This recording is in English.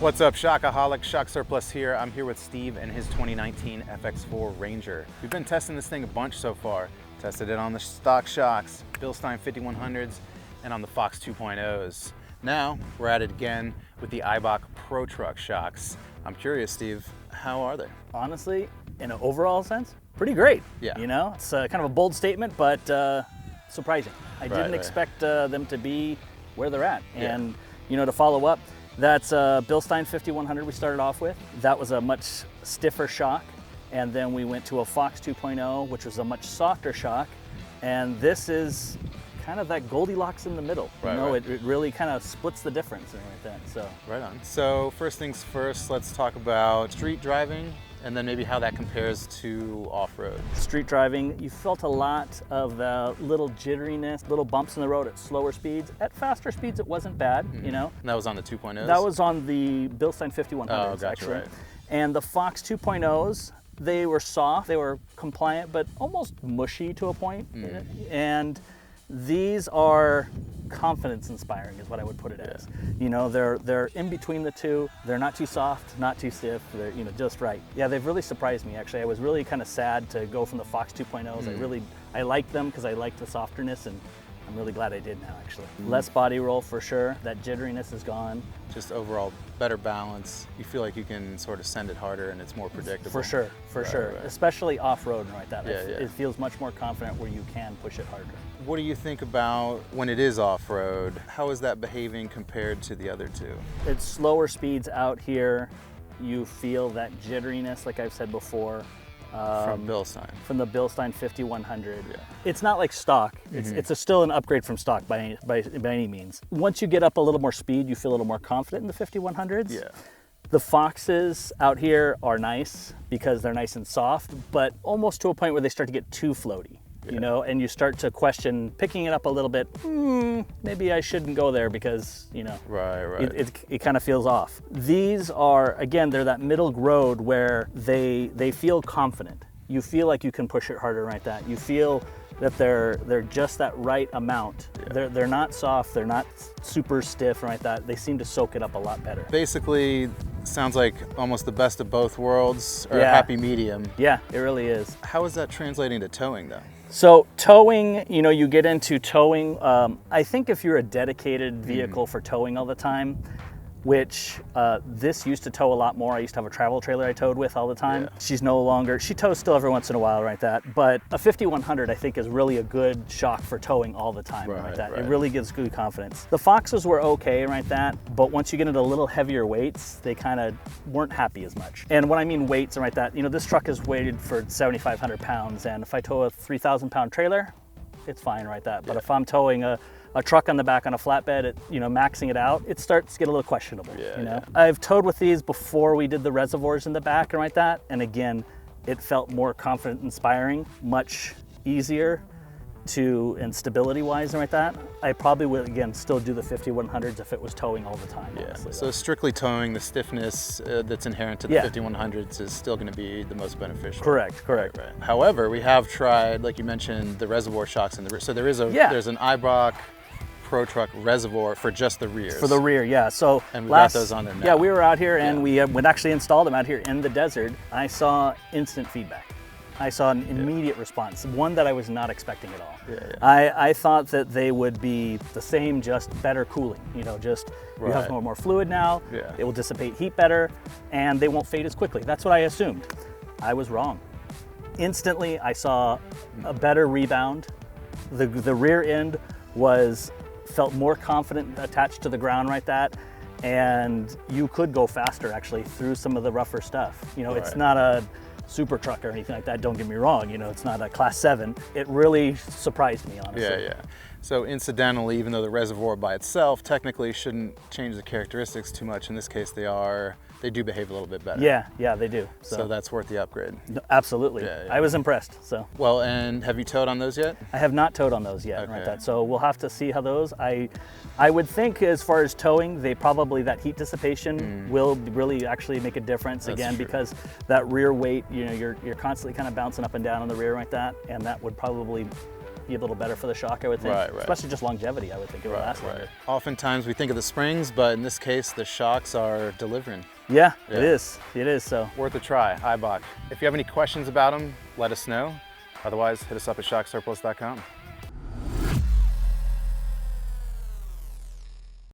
What's up, Shockaholic? Shock Surplus here. I'm here with Steve and his 2019 FX4 Ranger. We've been testing this thing a bunch so far. Tested it on the stock shocks, Bilstein 5100s, and on the Fox 2.0s. Now, we're at it again with the Eibach Pro Truck shocks. I'm curious, Steve, how are they? Honestly, in an overall sense, pretty great. Yeah. You know, it's kind of a bold statement, but surprising. I didn't expect them to be where they're at. And, you know, to follow up, that's Bilstein 5100 we started off with. That was a much stiffer shock. And then we went to a Fox 2.0, which was a much softer shock. And this is kind of that Goldilocks in the middle. It really kind of splits the difference and like that. So right on. So first things first, let's talk about street driving and then maybe how that compares to off-road. Street driving, you felt a lot of little jitteriness, little bumps in the road at slower speeds. At faster speeds, it wasn't bad, you know. And that was on the 2.0s? That was on the Bilstein 5100s, actually. Right. And the Fox 2.0s, they were soft, they were compliant, but almost mushy to a point. And these are confidence inspiring is what I would put it as. You know, they're in between the two. They're not too soft, not too stiff. They're, you know, just right. Yeah, they've really surprised me actually. I was really kind of sad to go from the Fox 2.0s. I like them because I like the softerness, and I'm really glad I did now actually. Less body roll for sure. That jitteriness is gone. Just overall better balance. You feel like you can sort of send it harder and it's more predictable. For sure, for sure. Right. Especially off-road and like that. Yeah. It feels much more confident where you can push it harder. What do you think about when it is off-road? How is that behaving compared to the other two? It's slower speeds out here. You feel that jitteriness, like I've said before. From Bilstein. From the Bilstein 5100. Yeah. It's not like stock. It's still an upgrade from stock by any means. Once you get up a little more speed, you feel a little more confident in the 5100s. Yeah. The Foxes out here are nice because they're nice and soft, but almost to a point where they start to get too floaty. You know, and you start to question picking it up a little bit. Maybe I shouldn't go there because, you know, it kind of feels off. These are, again, they're that middle road where they feel confident. You feel like you can push it harder like that. You feel that they're just that right amount. They're not soft. They're not super stiff or like that. They seem to soak it up a lot better. Basically, sounds like almost the best of both worlds, or a happy medium. Yeah, it really is. How is that translating to towing though? So towing, you know, you get into towing. I think if you're a dedicated vehicle for towing all the time, which this used to tow a lot more. I used to have a travel trailer I towed with all the time. She's no longer, she tows still every once in a while like that. But a 5100 I think is really a good shock for towing all the time like that. It really gives good confidence. The Foxes were okay like that, but once you get into a little heavier weights, they kind of weren't happy as much. And when I mean weights like that, you know, this truck is weighted for 7,500 pounds, and if I tow a 3,000 pound trailer, it's fine like that. But if I'm towing a truck on the back on a flatbed, you know, maxing it out, it starts to get a little questionable, you know? I've towed with these before we did the reservoirs in the back and like that, and again, it felt more confident, inspiring, much easier and stability-wise and like that. I probably would, again, still do the 5100s if it was towing all the time. Honestly, so strictly towing, the stiffness that's inherent to the 5100s is still going to be the most beneficial. Correct. Right. However, we have tried, like you mentioned, the reservoir shocks in the rear. So there is there's an Eibach Pro Truck Reservoir for just the rears. For the rear, yeah. So and we got those on there now. Yeah, we were out here and we would actually install them out here in the desert. I saw instant feedback. I saw an immediate response, one that I was not expecting at all. I thought that they would be the same, just better cooling. You know, just you have more fluid now. It will dissipate heat better, and they won't fade as quickly. That's what I assumed. I was wrong. Instantly, I saw a better rebound. The rear end felt more confident attached to the ground like that, and you could go faster actually through some of the rougher stuff. You know, it's not a super truck or anything like that, don't get me wrong, you know, it's not a class 7. It really surprised me, honestly. So incidentally, even though the reservoir by itself technically shouldn't change the characteristics too much, in this case they do behave a little bit better. Yeah, they do. So that's worth the upgrade. No, absolutely. I was impressed. So. Well, and have you towed on those yet? I have not towed on those yet. So we'll have to see how those. I would think as far as towing, that heat dissipation will really actually make a difference. That's again true. Because that rear weight, you know, you're constantly kind of bouncing up and down on the rear like that, and that would probably be a little better for the shock, I would think. Right. Especially just longevity, I would think it would last longer. Oftentimes we think of the springs, but in this case, the shocks are delivering. Yeah, it is. It is, so. Worth a try, Eibach. If you have any questions about them, let us know. Otherwise, hit us up at shocksurplus.com.